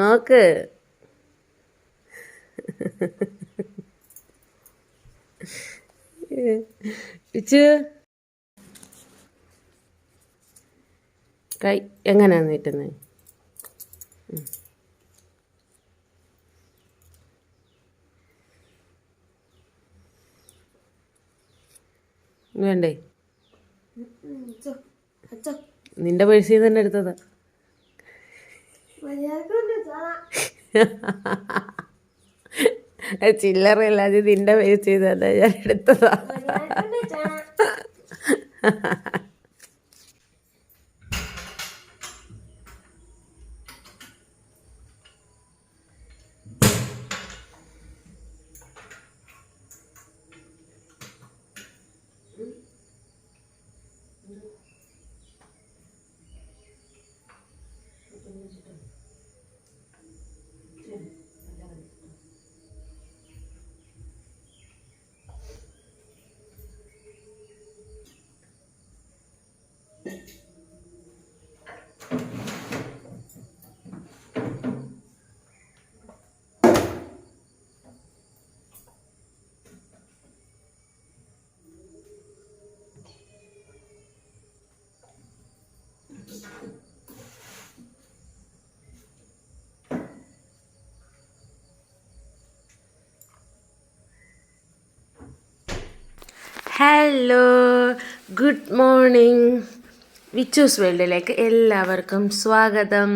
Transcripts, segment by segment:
നോക്ക്. ഇച്ചു കൈ എങ്ങനെയാണ് നീട്ടുന്നത്? വേണ്ടേ? നിന്റെ പേഴ്സിൽ നിന്ന് തന്നെ എടുത്തതാ. ചില്ലറയില്ലാതെ നിന്റെ പേഴ്സിൽ തന്നെ ഞാൻ എടുത്തതാ. Hello, good morning. വിച്ചൂസ് വേൾഡിലേക്ക് എല്ലാവർക്കും സ്വാഗതം.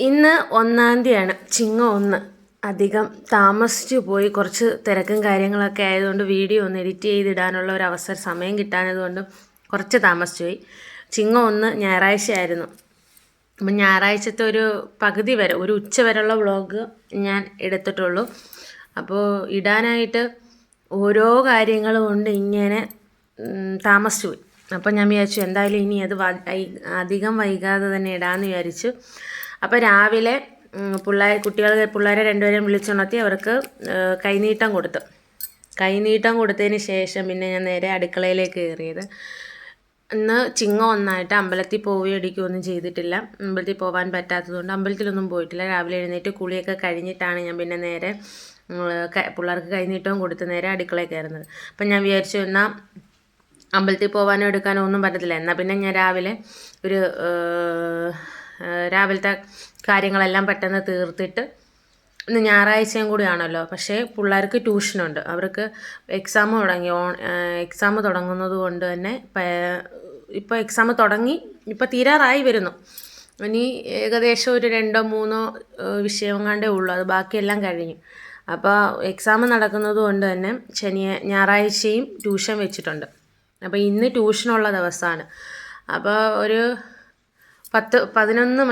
ഇന്ന് 1-ാം തീയതിയാണ്, ചിങ്ങം 1. അധികം താമസിച്ചു പോയി. കുറച്ച് തിരക്കും കാര്യങ്ങളൊക്കെ ആയതുകൊണ്ട് വീഡിയോ ഒന്ന് എഡിറ്റ് ചെയ്തിടാനുള്ള ഒരു സമയം കിട്ടാനതുകൊണ്ട് കുറച്ച് താമസിച്ചു പോയി. ചിങ്ങം 1 ഞായറാഴ്ചയായിരുന്നു. അപ്പം ഞായറാഴ്ചത്തെ ഒരു പകുതി വരെ, ഒരു ഉച്ച വരെയുള്ള വ്ളോഗ് ഞാൻ എടുത്തിട്ടുള്ളൂ. അപ്പോൾ ഇടാനായിട്ട് ഓരോ കാര്യങ്ങൾ കൊണ്ട് ഇങ്ങനെ താമസിച്ചു പോയി. അപ്പോൾ ഞാൻ വിചാരിച്ചു എന്തായാലും ഇനി അത് അധികം വൈകാതെ തന്നെ ഇടാമെന്ന് വിചാരിച്ചു. അപ്പോൾ രാവിലെ പിള്ളേരെ രണ്ടുപേരെയും വിളിച്ചുണർത്തി അവർക്ക് കൈനീട്ടം കൊടുത്തതിന് ശേഷം പിന്നെ ഞാൻ നേരെ അടുക്കളയിലേക്ക് കയറിയത്. ഇന്ന് ചിങ്ങം 1 അമ്പലത്തിൽ പോവുകയോ അടിക്കുകയൊന്നും ചെയ്തിട്ടില്ല. അമ്പലത്തിൽ പോകാൻ പറ്റാത്തതുകൊണ്ട് അമ്പലത്തിലൊന്നും പോയിട്ടില്ല. രാവിലെ എഴുന്നേറ്റ് കുളിയൊക്കെ കഴിഞ്ഞിട്ടാണ് ഞാൻ പിന്നെ നേരെ പിള്ളേർക്ക് കൈനീട്ടവും കൊടുത്ത് നേരെ അടുക്കളയിൽ കയറുന്നത്. അപ്പം ഞാൻ വിചാരിച്ചു എന്നാൽ അമ്പലത്തിൽ പോകാനോ എടുക്കാനോ ഒന്നും പറ്റത്തില്ല, എന്നാൽ പിന്നെ ഞാൻ രാവിലത്തെ കാര്യങ്ങളെല്ലാം പെട്ടെന്ന് തീർത്തിട്ട്, ഇന്ന് ഞായറാഴ്ചയും കൂടിയാണല്ലോ. പക്ഷേ പിള്ളേർക്ക് ട്യൂഷനുണ്ട്, അവർക്ക് എക്സാം തുടങ്ങുന്നത് കൊണ്ട് തന്നെ ഇപ്പോൾ എക്സാം തുടങ്ങി, ഇപ്പോൾ തീരാറായി വരുന്നു. ഇനി ഏകദേശം ഒരു 2-3 വിഷയം കണ്ടേ ഉള്ളൂ, അത് ബാക്കിയെല്ലാം കഴിഞ്ഞു. അപ്പോൾ എക്സാം നടക്കുന്നത് കൊണ്ട് തന്നെ ഞായറാഴ്ചയും ട്യൂഷൻ വെച്ചിട്ടുണ്ട്. അപ്പോൾ ഇന്ന് ട്യൂഷനുള്ള ദിവസമാണ്. അപ്പോൾ ഒരു 11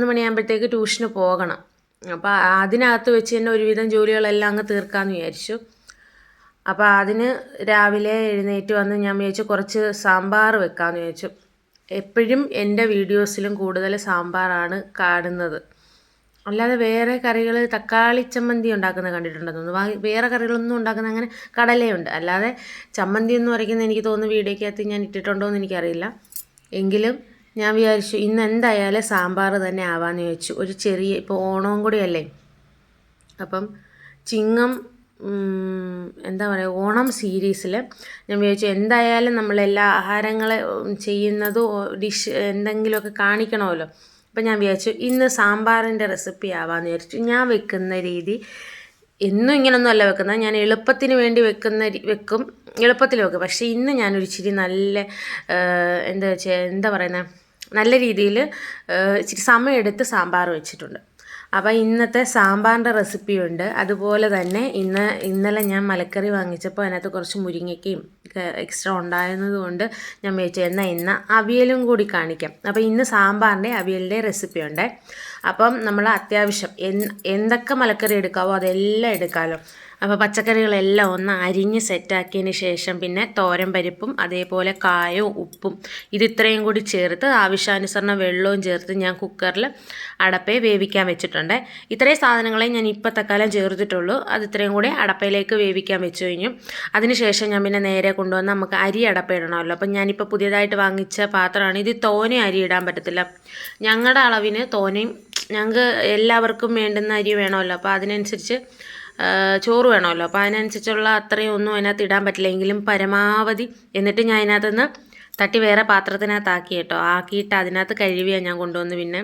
മണിയാകുമ്പോഴത്തേക്ക് ട്യൂഷന് പോകണം. അപ്പോൾ അതിനകത്ത് വെച്ച് തന്നെ ഒരുവിധം ജോലികളെല്ലാം അങ്ങ് തീർക്കാമെന്ന് വിചാരിച്ചു. അപ്പോൾ അതിന് രാവിലെ എഴുന്നേറ്റ് വന്ന് ഞാൻ വിചാരിച്ചു കുറച്ച് സാമ്പാർ വെക്കാമെന്ന് വിചാരിച്ചു. എപ്പോഴും എൻ്റെ വീഡിയോസിലും കൂടുതൽ സാമ്പാറാണ് കാണുന്നത്, അല്ലാതെ വേറെ കറികൾ തക്കാളി ചമ്മന്തി ഉണ്ടാക്കുന്നത് കണ്ടിട്ടുണ്ടെന്ന് തോന്നുന്നു. വേറെ കറികളൊന്നും ഉണ്ടാക്കുന്ന അങ്ങനെ കടലയുണ്ട്, അല്ലാതെ ചമ്മന്തി ഒന്നും അരയ്ക്കുന്നത് എനിക്ക് തോന്നുന്നു വീഡിയോക്കകത്ത് ഞാൻ ഇട്ടിട്ടുണ്ടോ എന്ന് എനിക്കറിയില്ല. എങ്കിലും ഞാൻ വിചാരിച്ചു ഇന്ന് എന്തായാലും സാമ്പാർ തന്നെ ആവാമെന്ന് ചോദിച്ചു. ഒരു ചെറിയ, ഇപ്പോൾ ഓണവും കൂടിയല്ലേ, അപ്പം ചിങ്ങം എന്താ പറയുക, ഓണം സീരീസിൽ ഞാൻ വിചാരിച്ചു എന്തായാലും നമ്മളെല്ലാ ആഹാരങ്ങൾ ചെയ്യുന്നതും ഡിഷ് എന്തെങ്കിലുമൊക്കെ കാണിക്കണമല്ലോ. അപ്പം ഞാൻ വിചാരിച്ചു ഇന്ന് സാമ്പാറിൻ്റെ റെസിപ്പി ആവാമെന്ന് വിചാരിച്ചു. ഞാൻ വെക്കുന്ന രീതി എന്നും ഇങ്ങനൊന്നും അല്ല വെക്കുന്നത്, ഞാൻ എളുപ്പത്തിന് വേണ്ടി എളുപ്പത്തിൽ വെക്കും. പക്ഷേ ഇന്ന് ഞാനൊരു ഇച്ചിരി നല്ല എന്താ പറയുന്നത്, നല്ല രീതിയിൽ ഇച്ചിരി സമയമെടുത്ത് സാമ്പാർ വെച്ചിട്ടുണ്ട്. അപ്പോൾ ഇന്നത്തെ സാമ്പാറിൻ്റെ റെസിപ്പിയുണ്ട്. അതുപോലെ തന്നെ ഇന്നലെ ഞാൻ മലക്കറി വാങ്ങിച്ചപ്പോൾ അതിനകത്ത് കുറച്ച് മുരിങ്ങയ്ക്കയും എക്സ്ട്രാ ഉണ്ടായിരുന്നതുകൊണ്ട് ഞാൻ വിചാരിച്ചു എന്നാൽ ഇന്ന് അവിയലും കൂടി കാണിക്കാം. അപ്പോൾ ഇന്ന് സാമ്പാറിൻ്റെ അവിയലിൻ്റെ റെസിപ്പി ഉണ്ട്. അപ്പം നമ്മൾ അത്യാവശ്യം എന്തൊക്കെ മലക്കറി എടുക്കാവോ അതെല്ലാം എടുക്കാമല്ലോ. അപ്പോൾ പച്ചക്കറികളെല്ലാം ഒന്ന് അരിഞ്ഞ് സെറ്റാക്കിയതിന് ശേഷം പിന്നെ തോരൻ പരിപ്പും അതേപോലെ കായവും ഉപ്പും ഇതിത്രയും കൂടി ചേർത്ത് ആവശ്യാനുസരണം വെള്ളവും ചേർത്ത് ഞാൻ കുക്കറിൽ അടപ്പയെ വേവിക്കാൻ വെച്ചിട്ടുണ്ട്. ഇത്രയും സാധനങ്ങളെ ഞാൻ ഇപ്പോൾ തൽക്കാലം ചേർത്തിട്ടുള്ളൂ. അത് ഇത്രയും കൂടി അടപ്പയിലേക്ക് വേവിക്കാൻ വെച്ച് കഴിഞ്ഞു. അതിനുശേഷം ഞാൻ പിന്നെ നേരെ കൊണ്ടുവന്ന് നമുക്ക് അരി അടപ്പയിടണമല്ലോ. അപ്പം ഞാനിപ്പോൾ പുതിയതായിട്ട് വാങ്ങിച്ച പാത്രമാണ്. ഇത് തോനെ അരി ഇടാൻ പറ്റത്തില്ല. ഞങ്ങളുടെ അളവിന് തോനെയും ഞങ്ങൾക്ക് എല്ലാവർക്കും വേണ്ടുന്ന അരി വേണമല്ലോ. അപ്പോൾ അതിനനുസരിച്ച് ചോറ് വേണമല്ലോ. അപ്പോൾ അതിനനുസരിച്ചുള്ള അത്രയും ഒന്നും അതിനകത്ത് ഇടാൻ പറ്റില്ല. എങ്കിലും പരമാവധി എന്നിട്ട് ഞാൻ അതിനകത്തുനിന്ന് തട്ടി വേറെ പാത്രത്തിനകത്താക്കി കേട്ടോ. ആക്കിയിട്ട് അതിനകത്ത് കഴുകിയാണ് ഞാൻ കൊണ്ടുവന്ന് പിന്നെ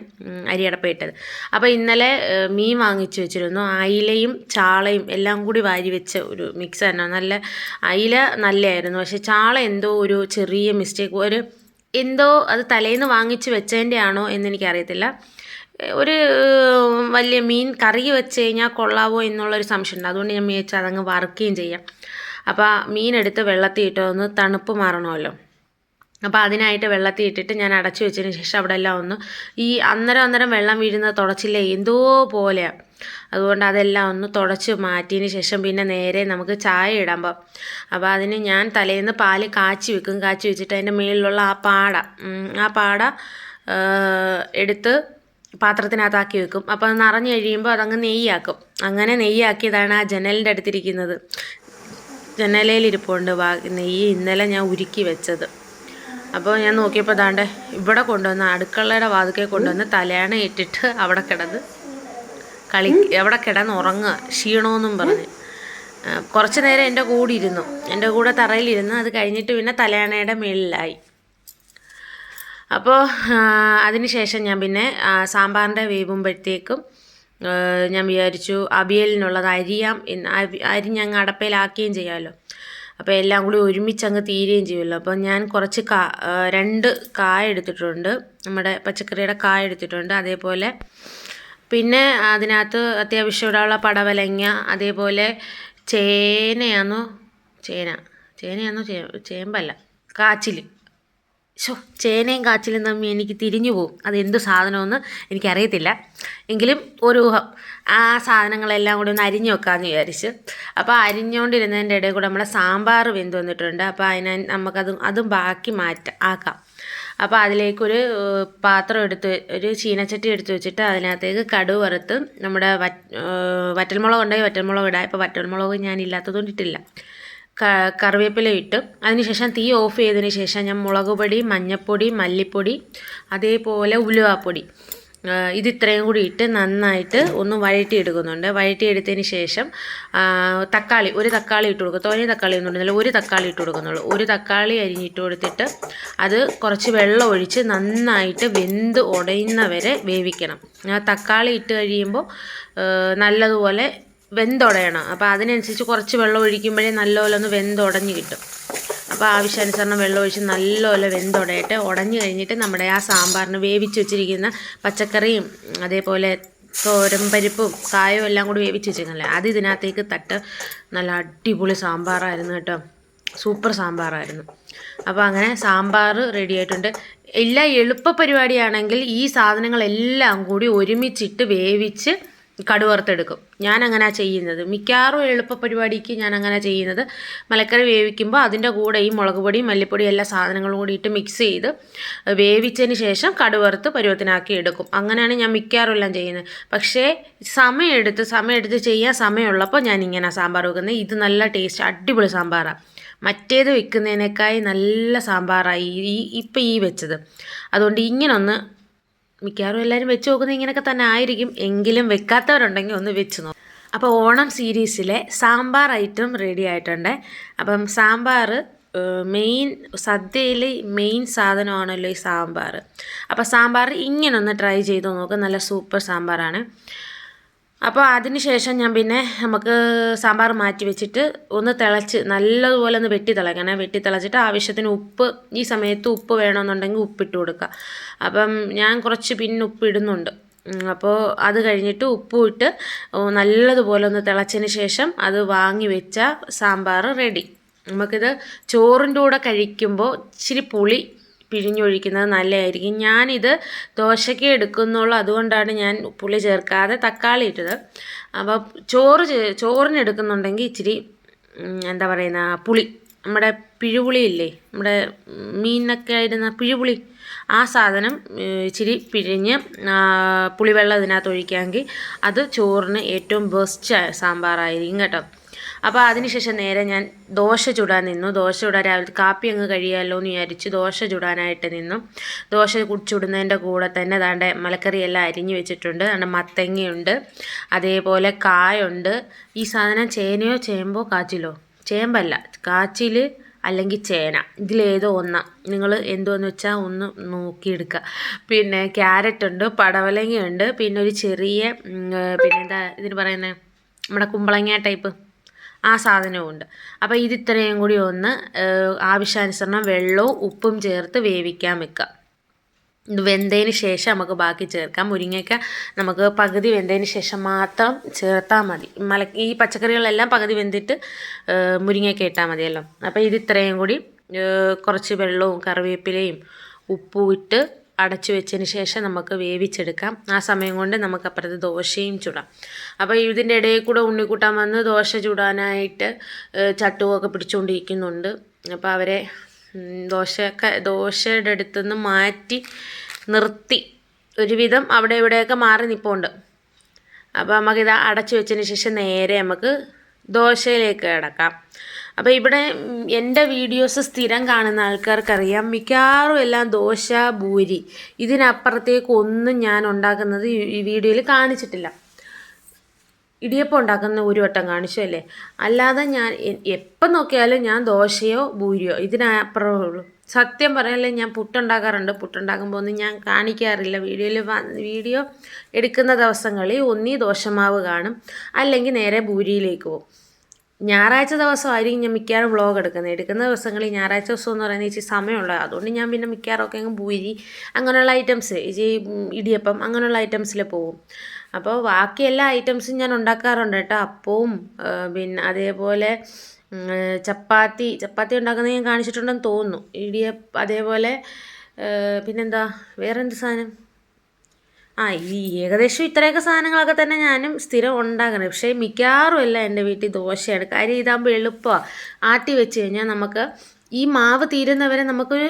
അരി അടപ്പയിട്ടത്. അപ്പോൾ ഇന്നലെ മീൻ വാങ്ങിച്ച് വെച്ചിരുന്നു. അയിലയും ചാളയും എല്ലാം കൂടി വാരി വെച്ച ഒരു മിക്സ് തന്നെ. നല്ല അയില നല്ലതായിരുന്നു. പക്ഷേ ചാള എന്തോ ഒരു ചെറിയ മിസ്റ്റേക്ക്, എന്തോ അത് തലേന്ന് വാങ്ങിച്ച് വെച്ചതിൻ്റെ ആണോ എന്നെനിക്കറിയത്തില്ല. ഒരു വലിയ മീൻ കറി വെച്ച് കഴിഞ്ഞാൽ കൊള്ളാവോ എന്നുള്ളൊരു സംശയമുണ്ട്. അതുകൊണ്ട് ഞാൻ വിചാരിച്ചു അതങ്ങ് വറുക്കുകയും ചെയ്യാം. അപ്പോൾ മീനെടുത്ത് വെള്ളത്തിൽ ഇട്ടൊന്ന് തണുപ്പ് മാറണമല്ലോ. അപ്പോൾ അതിനായിട്ട് വെള്ളത്തിൽ ഇട്ടിട്ട് ഞാൻ അടച്ചു വെച്ചതിന് ശേഷം അവിടെ എല്ലാം ഒന്ന് ഈ അന്നേരം വെള്ളം വീഴുന്നത് തുടച്ചില്ലേ എന്തോ പോലെയാണ്. അതുകൊണ്ട് അതെല്ലാം ഒന്ന് തുടച്ച് മാറ്റിയതിന് ശേഷം പിന്നെ നേരെ നമുക്ക് ചായ ഇടാൻ പോകാം. അപ്പോൾ അതിന് ഞാൻ തലേന്ന് പാല് കാച്ചി വെച്ചിട്ട് അതിൻ്റെ മുകളിലുള്ള ആ പാട എടുത്ത് പാത്രത്തിനകത്താക്കി വെക്കും. അപ്പോൾ അത് നിറഞ്ഞു കഴിയുമ്പോൾ അതങ്ങ് നെയ്യാക്കും. അങ്ങനെ നെയ്യാക്കിയതാണ് ആ ജനലിൻ്റെ അടുത്തിരിക്കുന്നത്. ജനലയിലിരിപ്പുണ്ട് നെയ്യ്. ഇന്നലെ ഞാൻ ഉരുക്കി വെച്ചത്. അപ്പോൾ ഞാൻ നോക്കിയപ്പോൾ ദാണ്ട് ഇവിടെ കൊണ്ടുവന്ന് അടുക്കളയുടെ വാതിക്കെ കൊണ്ടുവന്ന് തലയണ ഇട്ടിട്ട് അവിടെ കിടന്ന് ഉറങ്ങുക ക്ഷീണമെന്നും പറഞ്ഞ്. കുറച്ച് നേരം എൻ്റെ കൂടെ തറയിലിരുന്ന് അത് കഴിഞ്ഞിട്ട് പിന്നെ തലയണയുടെ മുകളിലായി. അപ്പോൾ അതിന് ശേഷം ഞാൻ പിന്നെ സാമ്പാറിൻ്റെ വേവുമ്പോഴത്തേക്കും ഞാൻ വിചാരിച്ചു അവിയലിനുള്ളത് അരിഞ്ഞങ്ങ് അടപ്പയിലാക്കുകയും ചെയ്യാമല്ലോ. അപ്പോൾ എല്ലാം കൂടി ഒരുമിച്ചങ്ങ് തീരുകയും ചെയ്യുമല്ലോ. അപ്പോൾ ഞാൻ കുറച്ച് 2 കായ എടുത്തിട്ടുണ്ട്, നമ്മുടെ പച്ചക്കറിയുടെ കായ എടുത്തിട്ടുണ്ട്. അതേപോലെ പിന്നെ അതിനകത്ത് അത്യാവശ്യം ഇടാനുള്ള പടവലങ്ങ, അതേപോലെ ചേനയാണോ ചേമ്പല്ല കാച്ചിൽ. ചേനയും കാച്ചിലും തമ്മിൽ എനിക്ക് തിരിഞ്ഞു പോകും. അതെന്ത് സാധനമെന്ന് എനിക്കറിയത്തില്ല. എങ്കിലും ഒരു ഊഹം ആ സാധനങ്ങളെല്ലാം കൂടി ഒന്ന് അരിഞ്ഞു വെക്കാമെന്ന് വിചാരിച്ച്. അപ്പോൾ അരിഞ്ഞുകൊണ്ടിരുന്നതിൻ്റെ ഇടയിൽ കൂടെ നമ്മുടെ സാമ്പാർ വെന്ത് വന്നിട്ടുണ്ട്. അപ്പോൾ അതും ബാക്കി ആക്കാം. അപ്പോൾ അതിലേക്കൊരു പാത്രം ഒരു ചീനച്ചട്ടി എടുത്ത് വെച്ചിട്ട് അതിനകത്തേക്ക് കടുക് വറുത്ത് നമ്മുടെ വറ്റൽമുളക് ഉണ്ടെങ്കിൽ വറ്റൽമുളക് ഇടാം. ഇപ്പോൾ വറ്റൽമുളക് ഞാനില്ലാത്തതുകൊണ്ട് ഇട്ടില്ല. കറിവേപ്പില ഇട്ട് അതിനുശേഷം തീ ഓഫ് ചെയ്തതിന് ശേഷം ഞാൻ മുളക് പൊടി, മഞ്ഞൾപ്പൊടി, മല്ലിപ്പൊടി, അതേപോലെ ഉലുവാപ്പൊടി ഇതിത്രയും കൂടി ഇട്ട് നന്നായിട്ട് ഒന്ന് വഴറ്റിയെടുക്കുന്നുണ്ട്. വഴറ്റിയെടുത്തതിന് ശേഷം ഒരു തക്കാളി ഇട്ട് കൊടുക്കും. തോനെ തക്കാളി ഒന്നും ഇടുന്നില്ല, ഒരു തക്കാളി ഇട്ട് കൊടുക്കുന്നുള്ളൂ. ഒരു തക്കാളി അരിഞ്ഞിട്ട് കൊടുത്തിട്ട് അത് കുറച്ച് വെള്ളം ഒഴിച്ച് നന്നായിട്ട് വെന്ത് ഉടയുന്നവരെ വേവിക്കണം. തക്കാളി ഇട്ട് കഴിയുമ്പോൾ നല്ലതുപോലെ വെന്തുടയണം. അപ്പോൾ അതിനനുസരിച്ച് കുറച്ച് വെള്ളം ഒഴിക്കുമ്പോഴേ നല്ലപോലെ ഒന്ന് വെന്തുടഞ്ഞ് കിട്ടും. അപ്പോൾ ആവശ്യാനുസരണം വെള്ളം ഒഴിച്ച് നല്ലപോലെ വെന്തുടയട്ടെ. ഉടഞ്ഞു കഴിഞ്ഞിട്ട് നമ്മുടെ ആ സാമ്പാറിന് വേവിച്ച് വെച്ചിരിക്കുന്ന പച്ചക്കറിയും അതേപോലെ തോരൻ പരിപ്പും കായവും എല്ലാം കൂടി വേവിച്ച് വെച്ചിരിക്കണല്ലേ, അത് ഇതിനകത്തേക്ക് നല്ല അടിപൊളി സാമ്പാറായിരുന്നു കേട്ടോ. സൂപ്പർ സാമ്പാറായിരുന്നു. അപ്പോൾ അങ്ങനെ സാമ്പാർ റെഡി ആയിട്ടുണ്ട്. എളുപ്പ പരിപാടിയാണെങ്കിൽ ഈ സാധനങ്ങളെല്ലാം കൂടി ഒരുമിച്ചിട്ട് വേവിച്ച് കടുവറുത്തെടുക്കും. ഞാനങ്ങനെ ചെയ്യുന്നത്. മിക്കവാറും എളുപ്പ പരിപാടിക്ക് ഞാനങ്ങനെ ചെയ്യുന്നത്. മലക്കറി വേവിക്കുമ്പോൾ അതിൻ്റെ കൂടെ ഈ മുളക് പൊടി, മല്ലിപ്പൊടി എല്ലാ സാധനങ്ങളും കൂടി ഇട്ട് മിക്സ് ചെയ്ത് വേവിച്ചതിന് ശേഷം കടുവറുത്ത് പരുവത്തിനാക്കി എടുക്കും. അങ്ങനെയാണ് ഞാൻ മിക്കവാറും എല്ലാം ചെയ്യുന്നത്. പക്ഷേ സമയമെടുത്ത് ചെയ്യാൻ സമയമുള്ളപ്പോൾ ഞാനിങ്ങനെ സാമ്പാർ വെക്കുന്നത്. ഇത് നല്ല ടേസ്റ്റ്, അടിപൊളി സാമ്പാറാണ്. മറ്റേത് വെക്കുന്നതിനേക്കായി നല്ല സാമ്പാറായി ഇപ്പം വെച്ചത്. അതുകൊണ്ട് ഇങ്ങനൊന്ന് മിക്കവാറും എല്ലാവരും വെച്ച് നോക്കുന്നത് ഇങ്ങനെയൊക്കെ തന്നെ ആയിരിക്കും. എങ്കിലും വെക്കാത്തവരുണ്ടെങ്കിൽ ഒന്ന് വെച്ച് നോക്കും. അപ്പോൾ ഓണം സീരീസിലെ സാമ്പാർ ഐറ്റം റെഡി ആയിട്ടുണ്ട്. അപ്പം സാമ്പാർ സദ്യയിലെ മെയിൻ സാധനമാണല്ലോ ഈ സാമ്പാർ. അപ്പോൾ സാമ്പാർ ഇങ്ങനൊന്ന് ട്രൈ ചെയ്ത് നോക്കുക. നല്ല സൂപ്പർ സാമ്പാറാണ്. അപ്പോൾ അതിന് ശേഷം ഞാൻ പിന്നെ നമുക്ക് സാമ്പാർ മാറ്റി വെച്ചിട്ട് ഒന്ന് നല്ലതുപോലെ ഒന്ന് വെട്ടി തിളച്ചിട്ട് ആവശ്യത്തിന് ഉപ്പ്, ഈ സമയത്ത് ഉപ്പ് വേണമെന്നുണ്ടെങ്കിൽ ഉപ്പിട്ട് കൊടുക്കുക. അപ്പം ഞാൻ കുറച്ച് പിന്നെ ഉപ്പ് ഇടുന്നുണ്ട്. അപ്പോൾ അത് കഴിഞ്ഞിട്ട് ഉപ്പും ഇട്ട് നല്ലതുപോലെ ഒന്ന് തിളച്ചതിന് ശേഷം അത് വാങ്ങി വെച്ച സാമ്പാർ റെഡി. നമുക്കിത് ചോറിൻ്റെ കൂടെ കഴിക്കുമ്പോൾ ഇച്ചിരി പുളി പിഴിഞ്ഞൊഴിക്കുന്നത് നല്ലതായിരിക്കും. ഞാനിത് ദോശയ്ക്ക് എടുക്കുന്നുള്ളൂ, അതുകൊണ്ടാണ് ഞാൻ പുളി ചേർക്കാതെ തക്കാളി ഇട്ടത്. അപ്പോൾ ചോറിന് എടുക്കുന്നുണ്ടെങ്കിൽ ഇച്ചിരി എന്താ പറയുന്ന പുളി, നമ്മുടെ പിഴുപുളി ഇല്ലേ, നമ്മുടെ മീനൊക്കെ ആയിരുന്ന പിഴുപുളി, ആ സാധനം ഇച്ചിരി പിഴിഞ്ഞ് പുളിവെള്ളം ഇതിനകത്ത് ഒഴിക്കാമെങ്കിൽ അത് ചോറിന് ഏറ്റവും ബെസ്റ്റ് സാമ്പാറായിരിക്കും കേട്ടോ. അപ്പോൾ അതിനുശേഷം നേരെ ഞാൻ ദോശ ചുടാൻ നിന്നു. ദോശ ചുടാൻ രാവിലെ കാപ്പി അങ്ങ് കഴിയാമല്ലോ എന്ന് വിചാരിച്ച് ദോശ ചുടാനായിട്ട് നിന്നു. ദോശ ചുടുന്നതിൻ്റെ കൂടെ തന്നെ ദാണ്ട് മലക്കറിയെല്ലാം അരിഞ്ഞു വെച്ചിട്ടുണ്ട്. ദാണ്ട് മത്തങ്ങയുണ്ട്, അതേപോലെ കായുണ്ട്. ഈ സാധനം ചേനയോ ചേമ്പോ കാച്ചിലോ, ചേമ്പല്ല കാച്ചിൽ അല്ലെങ്കിൽ ചേന, ഇതിലേതോ ഒന്നാ, നിങ്ങൾ എന്തോന്ന് വെച്ചാൽ ഒന്ന് നോക്കിയെടുക്കുക. പിന്നെ ക്യാരറ്റ് ഉണ്ട്, പടവലങ്ങയുണ്ട്, പിന്നെ ഒരു ചെറിയ പിന്നെന്താ ഇതിന് പറയുന്നത്, നമ്മുടെ കുമ്പളങ്ങ ടൈപ്പ് ആ സാധനവും ഉണ്ട്. അപ്പോൾ ഇതിത്രയും കൂടി ഒന്ന് ആവശ്യാനുസരണം വെള്ളവും ഉപ്പും ചേർത്ത് വേവിക്കാൻ വെക്കുക. ഇത് വെന്തതിന് ശേഷം നമുക്ക് ബാക്കി ചേർക്കാം. മുരിങ്ങയ്ക്ക നമുക്ക് പകുതി വെന്തതിന് ശേഷം മാത്രം ചേർത്താൽ മതി. ഈ പച്ചക്കറികളെല്ലാം പകുതി വെന്തിട്ട് മുരിങ്ങയ്ക്ക ഇട്ടാൽ മതിയല്ലോ. അപ്പോൾ ഇത് ഇത്രയും കൂടി കുറച്ച് വെള്ളവും കറിവേപ്പിലയും ഉപ്പും ഇട്ട് അടച്ചു വെച്ചതിന് ശേഷം നമുക്ക് വേവിച്ചെടുക്കാം. ആ സമയം കൊണ്ട് നമുക്ക് അപ്പുറത്ത് ദോശയും ചുടാം. അപ്പോൾ ഇതിൻ്റെ ഇടയിൽ കൂടെ ഉണ്ണിക്കുട്ടാൻ വന്ന് ദോശ ചുടാനായിട്ട് ചട്ടുകമൊക്കെ പിടിച്ചുകൊണ്ടിരിക്കുന്നുണ്ട്. അപ്പോൾ അവരെ ദോശയുടെ അടുത്തുനിന്ന് മാറ്റി നിർത്തി, ഒരുവിധം അവിടെ ഇവിടെയൊക്കെ മാറി നിൽപ്പുണ്ട്. അപ്പോൾ നമുക്കിത് അടച്ചു വെച്ചതിന് ശേഷം നേരെ നമുക്ക് ദോശയിലേക്ക് കിടക്കാം. അപ്പോൾ ഇവിടെ എൻ്റെ വീഡിയോസ് സ്ഥിരം കാണുന്ന ആൾക്കാർക്കറിയാം, മിക്കവാറും എല്ലാം ദോശ, ഭൂരി, ഇതിനപ്പുറത്തേക്ക് ഒന്നും ഞാൻ ഉണ്ടാക്കുന്നത് ഈ വീഡിയോയിൽ കാണിച്ചിട്ടില്ല. ഇടിയപ്പം ഉണ്ടാക്കുന്ന ഒരു വട്ടം കാണിച്ചു അല്ലേ, അല്ലാതെ ഞാൻ എപ്പം നോക്കിയാലും ഞാൻ ദോശയോ ഭൂരിയോ ഇതിനപ്പുറമേ ഉള്ളൂ. സത്യം പറയാനല്ലേ, ഞാൻ പുട്ടുണ്ടാക്കാറുണ്ട്. പുട്ടുണ്ടാക്കുമ്പോൾ ഒന്നും ഞാൻ കാണിക്കാറില്ല. വീഡിയോ എടുക്കുന്ന ദിവസങ്ങളിൽ ഒന്നീ ദോശമാവ് കാണും, അല്ലെങ്കിൽ നേരെ ഭൂരിയിലേക്ക് പോകും. ഞായറാഴ്ച ദിവസമായിരിക്കും ഞാൻ മിക്കവാറും വ്ളോഗ് എടുക്കുന്ന ദിവസങ്ങളിൽ. ഞായറാഴ്ച ദിവസം എന്ന് പറയുന്നത് ഇച്ചിരി സമയമുള്ളത്, അതുകൊണ്ട് ഞാൻ പിന്നെ മിക്കവാറൊക്കെ അങ്ങ് ഭൂരി അങ്ങനെയുള്ള ഐറ്റംസ്, ഇടിയപ്പം അങ്ങനെയുള്ള ഐറ്റംസിൽ പോകും. അപ്പോൾ ബാക്കി എല്ലാ ഐറ്റംസും ഞാൻ ഉണ്ടാക്കാറുണ്ട് കേട്ടോ. അപ്പവും പിന്നെ അതേപോലെ ചപ്പാത്തി ഉണ്ടാക്കുന്നത് ഞാൻ കാണിച്ചിട്ടുണ്ടെന്ന് തോന്നുന്നു. അതേപോലെ പിന്നെന്താ വേറെ എന്ത് സാധനം, ഈ ഏകദേശം ഇത്രയൊക്കെ സാധനങ്ങളൊക്കെ തന്നെ ഞാനും സ്ഥിരം ഉണ്ടാക്കുന്നത്. പക്ഷേ മിക്കവാറും എല്ലാം എൻ്റെ വീട്ടിൽ ദോശയാണ്. കാര്യം ഇതാകുമ്പോൾ എളുപ്പമാണ്. ആട്ടി വെച്ച് കഴിഞ്ഞാൽ നമുക്ക് ഈ മാവ് തീരുന്നവരെ നമുക്കൊരു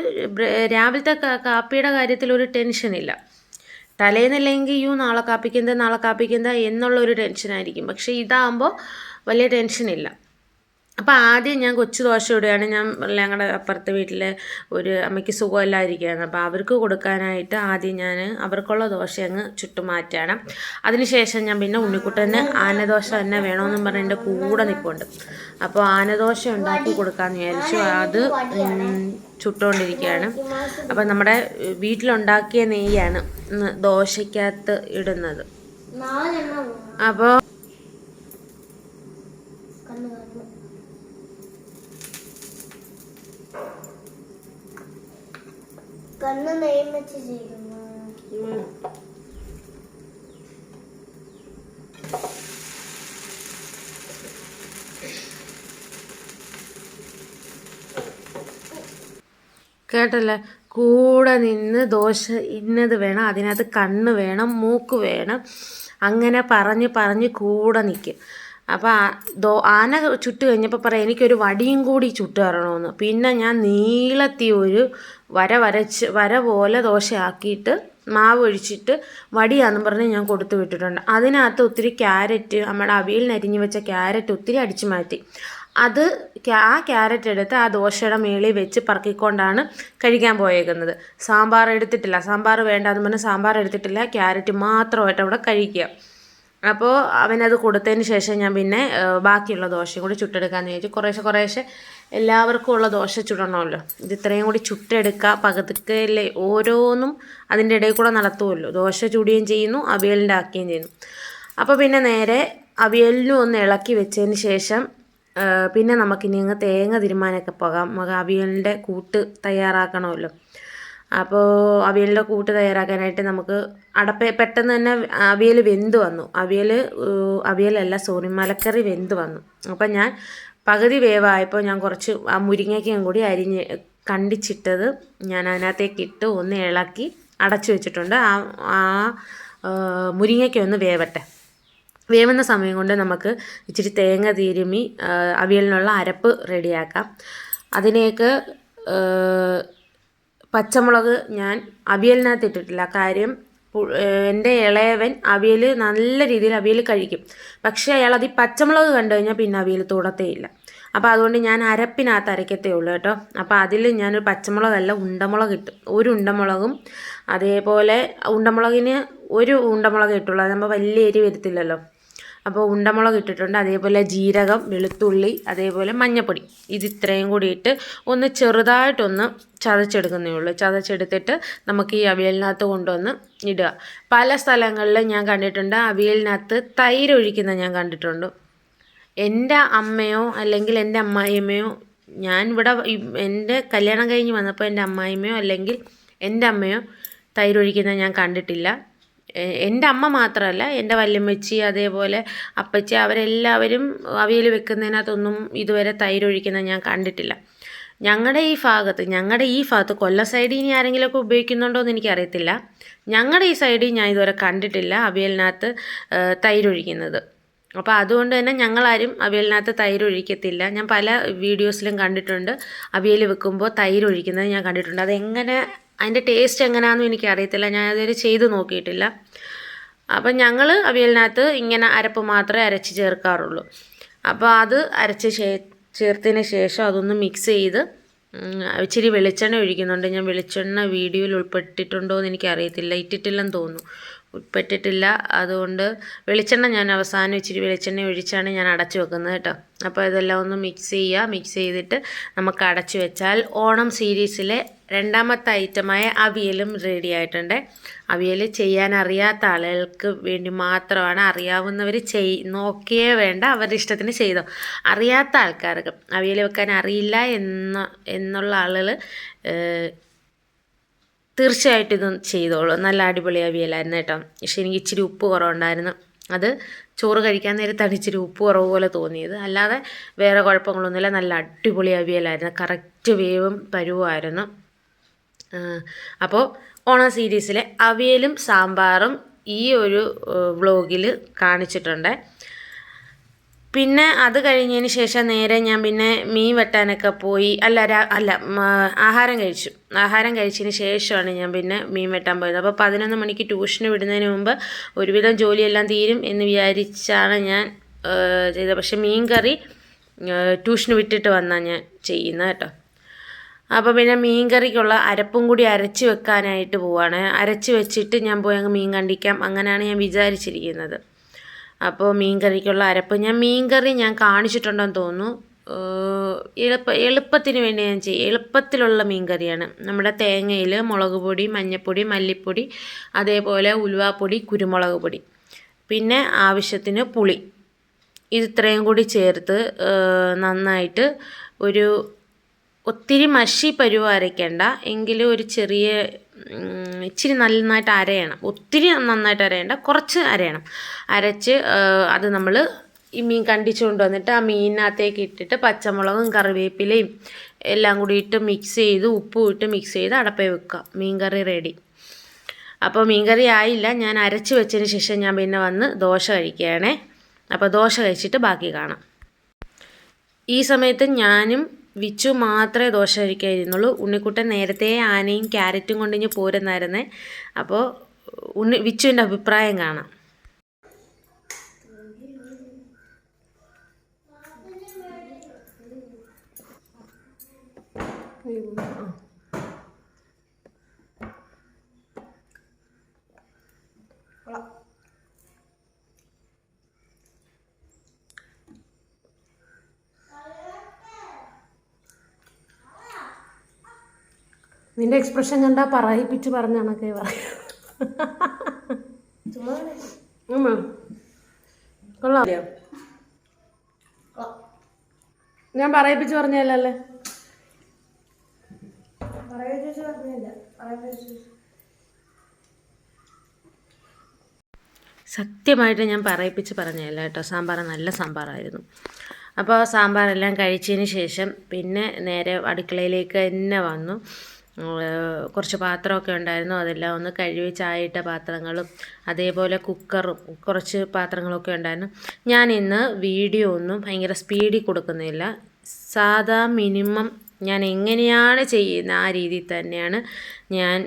രാവിലത്തെ കാപ്പിയുടെ കാര്യത്തിലൊരു ടെൻഷനില്ല. തലേന്നില്ലെങ്കിൽ നാളെ കാപ്പിക്കുന്നത് എന്നുള്ളൊരു ടെൻഷനായിരിക്കും. പക്ഷേ ഇതാകുമ്പോൾ വലിയ ടെൻഷനില്ല. അപ്പോൾ ആദ്യം ഞാൻ കൊച്ചു ദോശ ഇടുകയാണ്. ഞങ്ങളുടെ അപ്പുറത്തെ വീട്ടിലെ ഒരു അമ്മയ്ക്ക് സുഖമില്ലാതിരിക്കുകയാണ്. അപ്പോൾ അവർക്ക് കൊടുക്കാനായിട്ട് ആദ്യം ഞാൻ അവർക്കുള്ള ദോശ അങ്ങ് ചുട്ടുമാറ്റാണ്. അതിനുശേഷം ഞാൻ പിന്നെ ഉണ്ണിക്കുട്ടന് ആനദോശ തന്നെ വേണമെന്നും പറഞ്ഞ് എൻ്റെ കൂടെ നിൽപ്പുണ്ട്. അപ്പോൾ ആനദോശ ഉണ്ടാക്കി കൊടുക്കാമെന്ന് വിചാരിച്ചു. അത് ചുട്ടുകൊണ്ടിരിക്കുകയാണ്. അപ്പോൾ നമ്മുടെ വീട്ടിലുണ്ടാക്കിയ നെയ്യാണ് ദോശയ്ക്കകത്ത് ഇടുന്നത്. അപ്പോൾ കണ്ണ് നെയ്യും വെച്ച് ചെയ്യുന്നു. കേട്ടല്ലേ, കൂടെ നിന്ന് ദോശ ഇന്നത് വേണം, അതിനകത്ത് കണ്ണ് വേണം, മൂക്ക് വേണം, അങ്ങനെ പറഞ്ഞ് കൂടെ നിൽക്കും. അപ്പോൾ ആന ചുട്ട് കഴിഞ്ഞപ്പോൾ പറയാം എനിക്കൊരു വടിയും കൂടി ചുട്ട് തരണമെന്ന്. പിന്നെ ഞാൻ നീളത്തി ഒരു വര പോലെ ദോശയാക്കിയിട്ട് മാവ് ഒഴിച്ചിട്ട് വടിയാണെന്ന് പറഞ്ഞ് ഞാൻ കൊടുത്തു വിട്ടിട്ടുണ്ട്. അതിനകത്ത് ഒത്തിരി ക്യാരറ്റ്, നമ്മുടെ അവിയലിന് അരിഞ്ഞ് വെച്ച ക്യാരറ്റ് ഒത്തിരി അടിച്ചു മാറ്റി. ആ ക്യാരറ്റ് എടുത്ത് ആ ദോശയുടെ മേളിൽ വെച്ച് പറക്കിക്കൊണ്ടാണ് കഴിക്കാൻ പോയേക്കുന്നത്. സാമ്പാർ എടുത്തിട്ടില്ല, സാമ്പാർ വേണ്ടാന്ന് പറഞ്ഞ് സാമ്പാർ എടുത്തിട്ടില്ല, ക്യാരറ്റ് മാത്രമായിട്ട് അവിടെ കഴിക്കുക. അപ്പോൾ അവനത് കൊടുത്തതിന് ശേഷം ഞാൻ പിന്നെ ബാക്കിയുള്ള ദോശയും കൂടി ചുട്ടെടുക്കാമെന്ന് വിചാരിച്ചു. കുറേശ്ശെ എല്ലാവർക്കും ഉള്ള ദോശ ചുടണമല്ലോ. ഇത് ഇത്രയും കൂടി ചുട്ടെടുക്കുക. പകുതിക്കല്ലേ ഓരോന്നും അതിൻ്റെ ഇടയിൽ കൂടെ നടത്തുമല്ലോ. ദോശ ചുടുകയും ചെയ്യുന്നു, അവിയലിൻ്റെ ആക്കുകയും ചെയ്യുന്നു. അപ്പോൾ പിന്നെ നേരെ അവിയലിനും ഒന്ന് ഇളക്കി വെച്ചതിന് ശേഷം പിന്നെ നമുക്കിനി അങ്ങ് തേങ്ങ തിരുമാനൊക്കെ പോകാം. നമുക്ക് അവിയലിൻ്റെ കൂട്ട് തയ്യാറാക്കണമല്ലോ. അപ്പോൾ അവിയലിൻ്റെ കൂട്ട് തയ്യാറാക്കാനായിട്ട് നമുക്ക് പെട്ടെന്ന് തന്നെ അവിയൽ വെന്ത് വന്നു. മലക്കറി വെന്ത് വന്നു. അപ്പം ഞാൻ പകുതി വേവായപ്പോൾ ഞാൻ കുറച്ച് ആ മുരിങ്ങയ്ക്കയും കൂടി കണ്ടിച്ചിട്ടത് ഞാൻ അതിനകത്തേക്ക് ഇട്ട് ഒന്ന് ഇളക്കി അടച്ചു വെച്ചിട്ടുണ്ട്. ആ മുരിങ്ങയ്ക്ക ഒന്ന് വേവട്ടെ. വേവുന്ന സമയം കൊണ്ട് നമുക്ക് ഇച്ചിരി തേങ്ങ തിരുമ്മി അവിയലിനുള്ള അരപ്പ് റെഡിയാക്കാം. അതിലേക്ക് പച്ചമുളക് ഞാൻ അവിയലിനകത്ത് ഇട്ടിട്ടില്ല. കാര്യം എൻ്റെ ഇളയവൻ അവിയൽ നല്ല രീതിയിൽ അവിയൽ കഴിക്കും. പക്ഷേ അയാളത് ഈ പച്ചമുളക് കണ്ടു കഴിഞ്ഞാൽ പിന്നെ അവിയൽ തൊടത്തേയില്ല. അപ്പോൾ അതുകൊണ്ട് ഞാൻ അരപ്പിനകത്ത് അരയ്ക്കത്തേ ഉള്ളൂ കേട്ടോ. അപ്പോൾ അതിൽ ഞാനൊരു പച്ചമുളകല്ല ഉണ്ടമുളക് ഇട്ടു. ഒരു ഉണ്ടമുളകും അതേപോലെ ഉണ്ടമുളകിന് ഒരു ഉണ്ടമുളക് ഇട്ടുള്ളൂ. അതാകുമ്പോൾ വലിയ എരി വരത്തില്ലല്ലോ. അപ്പോൾ ഉണ്ടമുളക് ഇട്ടിട്ടുണ്ട്. അതേപോലെ ജീരകം, വെളുത്തുള്ളി, അതേപോലെ മഞ്ഞൾപ്പൊടി. ഇത് ഇത്രയും കൂടി ഇട്ട് ഒന്ന് ചെറുതായിട്ടൊന്ന് ചതച്ചെടുക്കുന്നേ ഉള്ളൂ. ചതച്ചെടുത്തിട്ട് നമുക്ക് ഈ അവിയലിനകത്ത് കൊണ്ടുവന്ന് ഇടുക. പല സ്ഥലങ്ങളിലും ഞാൻ കണ്ടിട്ടുണ്ട് അവിയലിനകത്ത് തൈര് ഒഴിക്കുന്നത് ഞാൻ കണ്ടിട്ടുണ്ട്. എൻ്റെ അമ്മയോ അല്ലെങ്കിൽ എൻ്റെ അമ്മായിയമ്മയോ, ഞാൻ ഇവിടെ എൻ്റെ കല്യാണം കഴിഞ്ഞ് വന്നപ്പോൾ എൻ്റെ അമ്മായിയമ്മയോ അല്ലെങ്കിൽ എൻ്റെ അമ്മയോ തൈര് ഒഴിക്കുന്നത് ഞാൻ കണ്ടിട്ടില്ല. എൻ്റെ അമ്മ മാത്രമല്ല, എൻ്റെ വല്യമ്മച്ചി അതേപോലെ അപ്പച്ചി അവരെല്ലാവരും അവിയൽ വെക്കുന്നതിനകത്തൊന്നും ഇതുവരെ തൈര് ഒഴിക്കുന്നത് ഞാൻ കണ്ടിട്ടില്ല. ഞങ്ങളുടെ ഈ ഭാഗത്ത് കൊല്ലം സൈഡിൽ ഇനി ആരെങ്കിലുമൊക്കെ ഉപയോഗിക്കുന്നുണ്ടോ എന്ന് എനിക്കറിയത്തില്ല. ഞങ്ങളുടെ ഈ സൈഡിൽ ഞാൻ ഇതുവരെ കണ്ടിട്ടില്ല അവിയലിനകത്ത് തൈര് ഒഴിക്കുന്നത്. അപ്പോൾ അതുകൊണ്ട് തന്നെ ഞങ്ങളാരും അവിയലിനകത്ത് തൈര് ഒഴിക്കത്തില്ല. ഞാൻ പല വീഡിയോസിലും കണ്ടിട്ടുണ്ട് അവിയൽ വെക്കുമ്പോൾ തൈര് ഒഴിക്കുന്നത് ഞാൻ കണ്ടിട്ടുണ്ട്. അതെങ്ങനെ, അതിൻ്റെ ടേസ്റ്റ് എങ്ങനെയാണെന്നും എനിക്കറിയത്തില്ല. ഞാൻ അതുവരെ ചെയ്ത് നോക്കിയിട്ടില്ല. അപ്പം ഞങ്ങൾ അവിയലിനകത്ത് ഇങ്ങനെ അരപ്പ് മാത്രമേ അരച്ച് ചേർക്കാറുള്ളൂ. അപ്പോൾ അത് അരച്ച് ചേർത്തതിന് ശേഷം അതൊന്ന് മിക്സ് ചെയ്ത് ഇച്ചിരി വെളിച്ചെണ്ണ ഒഴിക്കുന്നുണ്ട്. ഞാൻ വെളിച്ചെണ്ണ വീഡിയോയിൽ ഉൾപ്പെട്ടിട്ടുണ്ടോ എന്ന് എനിക്കറിയത്തില്ല. ഇട്ടിട്ടില്ലെന്ന് തോന്നുന്നു, ഉൾപ്പെട്ടിട്ടില്ല. അതുകൊണ്ട് വെളിച്ചെണ്ണ ഞാൻ അവസാനം ഇച്ചിരി വെളിച്ചെണ്ണ ഒഴിച്ചാണ് ഞാൻ അടച്ചു വെക്കുന്നത് കേട്ടോ. അപ്പോൾ ഇതെല്ലാം ഒന്ന് മിക്സ് ചെയ്യുക. മിക്സ് ചെയ്തിട്ട് നമുക്ക് അടച്ചു വെച്ചാൽ ഓണം സീരീസിലെ രണ്ടാമത്തെ ഐറ്റമായ അവിയലും റെഡി ആയിട്ടുണ്ട്. അവിയൽ ചെയ്യാൻ അറിയാത്ത ആളുകൾക്ക് വേണ്ടി മാത്രമാണ്. അറിയാവുന്നവർ നോക്കിയേ വേണ്ട, അവരുടെ ഇഷ്ടത്തിന് ചെയ്തോ. അറിയാത്ത ആൾക്കാർക്ക് അവിയൽ വെക്കാൻ അറിയില്ല എന്നുള്ള ആളുകൾ തീർച്ചയായിട്ടും ഇത് ചെയ്തോളൂ. നല്ല അടിപൊളി അവിയലായിരുന്നു കേട്ടോ. പക്ഷേ എനിക്ക് ഇച്ചിരി ഉപ്പ് കുറവുണ്ടായിരുന്നു. അത് ചോറ് കഴിക്കാൻ നേരത്താണ് ഇച്ചിരി ഉപ്പ് കുറവ് പോലെ തോന്നിയത്. അല്ലാതെ വേറെ കുഴപ്പങ്ങളൊന്നുമില്ല. നല്ല അടിപൊളി അവിയലായിരുന്നു. കറക്റ്റ് വേവും പരുവായിരുന്നു. അപ്പോൾ ഓണം സീരീസിലെ അവിയലും സാമ്പാറും ഈ ഒരു വ്ളോഗിൽ കാണിച്ചിട്ടുണ്ട്. പിന്നെ അത് കഴിഞ്ഞതിന് ശേഷം നേരെ ഞാൻ പിന്നെ മീൻ വെട്ടാനൊക്കെ പോയി. ആഹാരം കഴിച്ചു. ആഹാരം കഴിച്ചതിന് ശേഷമാണ് ഞാൻ പിന്നെ മീൻ വെട്ടാൻ പോയത്. അപ്പോൾ 11 മണിക്ക് ട്യൂഷന് വിടുന്നതിന് മുമ്പ് ഒരുവിധം ജോലിയെല്ലാം തീരും എന്ന് വിചാരിച്ചാണ് ഞാൻ ചെയ്തത്. പക്ഷേ മീൻ കറി ട്യൂഷന് വിട്ടിട്ട് വന്നാൽ ഞാൻ ചെയ്യുന്നത് കേട്ടോ. അപ്പോൾ പിന്നെ മീൻ കറിക്കുള്ള അരപ്പും കൂടി അരച്ച് വെക്കാനായിട്ട് പോവാണ്. അരച്ച് വെച്ചിട്ട് ഞാൻ പോയി അങ്ങ് മീൻ കണ്ടിക്കാം, അങ്ങനെയാണ് ഞാൻ വിചാരിച്ചിരിക്കുന്നത്. അപ്പോൾ മീൻ കറിക്കുള്ള അരപ്പ് മീൻ കറി ഞാൻ കാണിച്ചിട്ടുണ്ടെന്ന് തോന്നുന്നു. എളുപ്പത്തിന് വേണ്ടി ഞാൻ എളുപ്പത്തിലുള്ള മീൻ കറിയാണ്. നമ്മുടെ തേങ്ങയിൽ മുളക് പൊടി, മഞ്ഞൾപ്പൊടി, മല്ലിപ്പൊടി, അതേപോലെ ഉലുവാപ്പൊടി, കുരുമുളക് പൊടി, പിന്നെ ആവശ്യത്തിന് പുളി, ഇത് ഇത്രയും കൂടി ചേർത്ത് നന്നായിട്ട് ഒത്തിരി മഷി പരുവ അരയ്ക്കേണ്ട, എങ്കിലും ഒരു ഇച്ചിരി നന്നായിട്ട് അരയണം. ഒത്തിരി നന്നായിട്ട് അരയണ്ട, കുറച്ച് അരയണം. അരച്ച് അത് നമ്മൾ ഈ മീൻ കണ്ടിച്ചു കൊണ്ടുവന്നിട്ട് ആ മീനിനകത്തേക്ക് ഇട്ടിട്ട് പച്ചമുളകും കറിവേപ്പിലയും എല്ലാം കൂടി ഇട്ട് മിക്സ് ചെയ്ത് ഉപ്പും ഇട്ട് മിക്സ് ചെയ്ത് അടപ്പേ വെക്കുക. മീൻ കറി റെഡി. അപ്പോൾ മീൻ കറി ആയില്ല, ഞാൻ അരച്ച് വെച്ചതിന് ശേഷം ഞാൻ പിന്നെ വന്ന് ദോശ കഴിക്കുകയാണേ. അപ്പോൾ ദോശ കഴിച്ചിട്ട് ബാക്കി കാണാം. ഈ സമയത്ത് ഞാനും വിച്ചു മാത്രമേ ദോശ കഴിക്കാതിരുന്നുള്ളൂ. ഉണ്ണിക്കുട്ടൻ നേരത്തെ ആനയും ക്യാരറ്റും കൊണ്ടിഞ്ഞ് പോരുന്നായിരുന്നേ. അപ്പോൾ വിച്ചുവിൻ്റെ അഭിപ്രായം കാണാം. നിന്റെ എക്സ്പ്രഷൻ കണ്ടാ പറയിപ്പിച്ച് പറഞ്ഞാണൊക്കെ പറയാം. കൊള്ളാം. ഞാൻ പറയിപ്പിച്ച് പറഞ്ഞല്ലേ? സത്യമായിട്ട് ഞാൻ പറയിപ്പിച്ച് പറഞ്ഞതല്ല കേട്ടോ. സാമ്പാർ നല്ല സാമ്പാറായിരുന്നു. അപ്പോൾ സാമ്പാറെല്ലാം കഴിച്ചതിന് ശേഷം പിന്നെ നേരെ അടുക്കളയിലേക്ക് തന്നെ വന്നു. കുറച്ച് പാത്രമൊക്കെ ഉണ്ടായിരുന്നു, അതെല്ലാം ഒന്ന് കഴുകി ചായയിട്ട പാത്രങ്ങളും അതേപോലെ കുക്കറും കുറച്ച് പാത്രങ്ങളൊക്കെ ഉണ്ടായിരുന്നു. ഞാൻ ഇന്ന് വീഡിയോ ഒന്നും ഭയങ്കര സ്പീഡിൽ കൊടുക്കുന്നില്ല, സാധാ മിനിമം ഞാൻ എങ്ങനെയാണ് ചെയ്യുന്നത് ആ രീതിയിൽ തന്നെയാണ് ഞാൻ